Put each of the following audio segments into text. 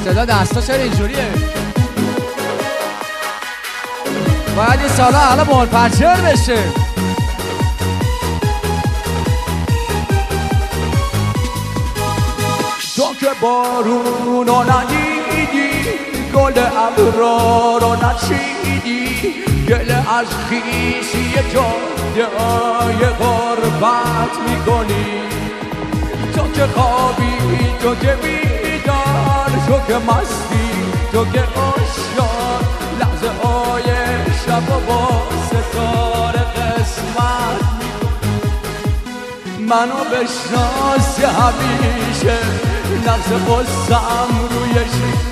صدا دستا چرا اینجوریه؟ باید این سالا حالا منفجر بشه. تو که بارون رو ندیدی، گل ابرا رو نچیدی، گل از خیسی جای غربت میکنی. تو که خوابی، تو که بیدار، تو که مستی، تو که عاشق، لحظه های شب و با ستاره قسمت میکنی. منو بشناسی همیشه، نقش قصم روی شیشه.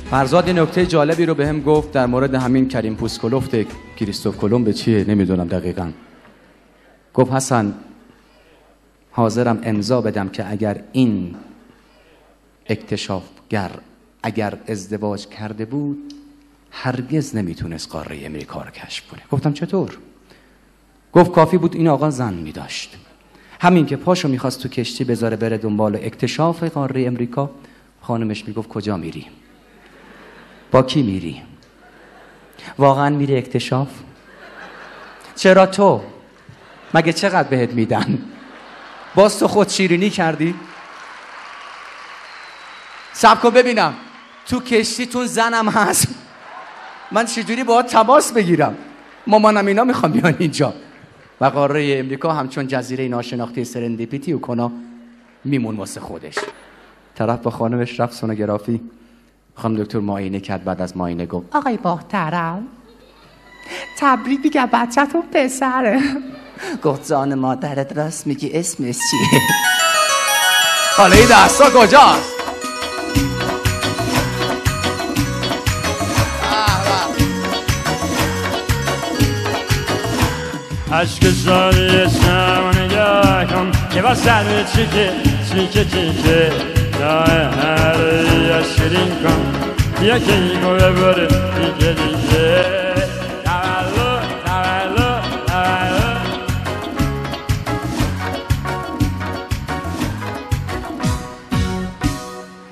فرزاد یه نکته جالبی رو بهم گفت در مورد همین کریم پوسکولوف کریستوف کلمب چیه نمیدونم دقیقاً. گفت حسن حاضرم امضا بدم که اگر این اکتشافگر اگر ازدواج کرده بود هرگز نمیتونست قاره امریکا رو کشف کنه. گفتم چطور؟ گفت کافی بود این آقا زن میداشت، همین که پاشو میخواست تو کشتی بذاره بره دنبال اکتشاف قاره امریکا، خانمش میگفت کجا میری؟ با کی میری؟ واقعا میری اکتشاف؟ چرا تو؟ مگه چقدر بهت میدن؟ باز تو خود شیرینی کردی؟ صبر کن ببینم تو کشتیتون زنم هست، من چجوری باهات تماس بگیرم؟ مامانم اینا میخوام بیان اینجا. و قاره امریکا همچون جزیره ناشناخته سرندیپیتی و کنا میمون واسه خودش. طرف با خانمش رفت سونوگرافی، خانم دکتر معاینه کرد. بعد از معاینه گفت آقای محترم تبریک میگم بچه‌تون پسره. گفت جان مادرت راست میگی، اسمش چیه؟ حالا این دستا کجاست؟ عشق شادی شما نگاه کن که با سر چیکه چیکه چیکه یا شیرین کن یا که این گوه بره دیگه دیگه تولو تولو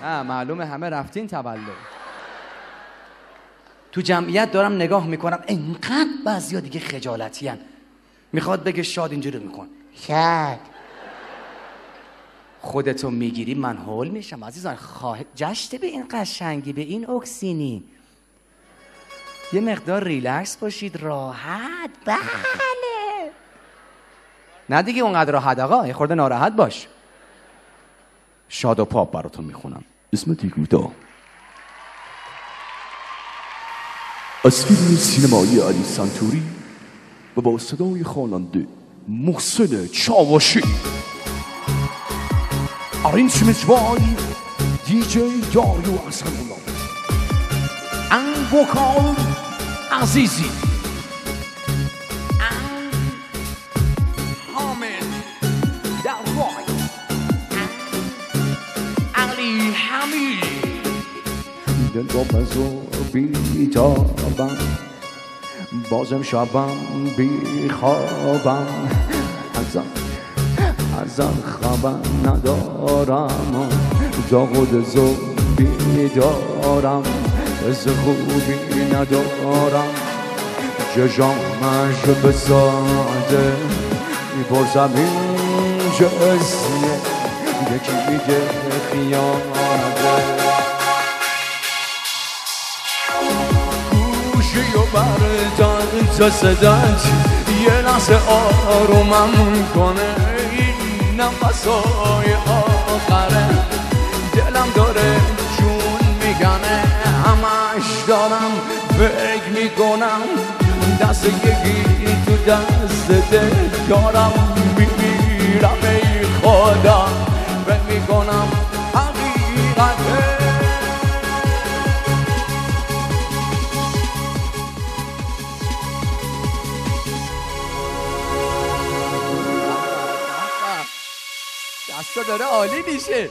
تولو. معلومه همه رفتین تولد. تو جمعیت دارم نگاه میکنم انقدر بعضیا دیگه خجالتی هن. میخواد بگه شاد اینجوری میکن شاد خودتو میگیری من هول میشم عزیزان. جشته به این قشنگی، به این اکسینی، یه مقدار ریلکس باشید، راحت. بله نه دیگه اونقدر راحت آقا، یه خورده ناراحت باش. شاد و پاپ براتون میخونم. اسم دیگودا از فیلم سینمایی علی سنتوری و با صدای خواننده محسن چاوشی. Arrangements by DJ Dario Asanulla and vocal Azizi and Hamid Darwai and Ali Hamid. دل با بزر بیتابم بازم شبم بیخوابم ازم خبر ندارم تا خود زوبی دارم از خوبی ندارم چشامش بساده میپرسم این جسیه یکی میگه خیانته گوشی و بردن تا صدات یه لحظه آرومم کنه نفسای آخره دلم داره چون میگنه همش دارم فکر میکنم دست یکی تو دست دل دارم میمیرم ای خدا داره عالی میشه.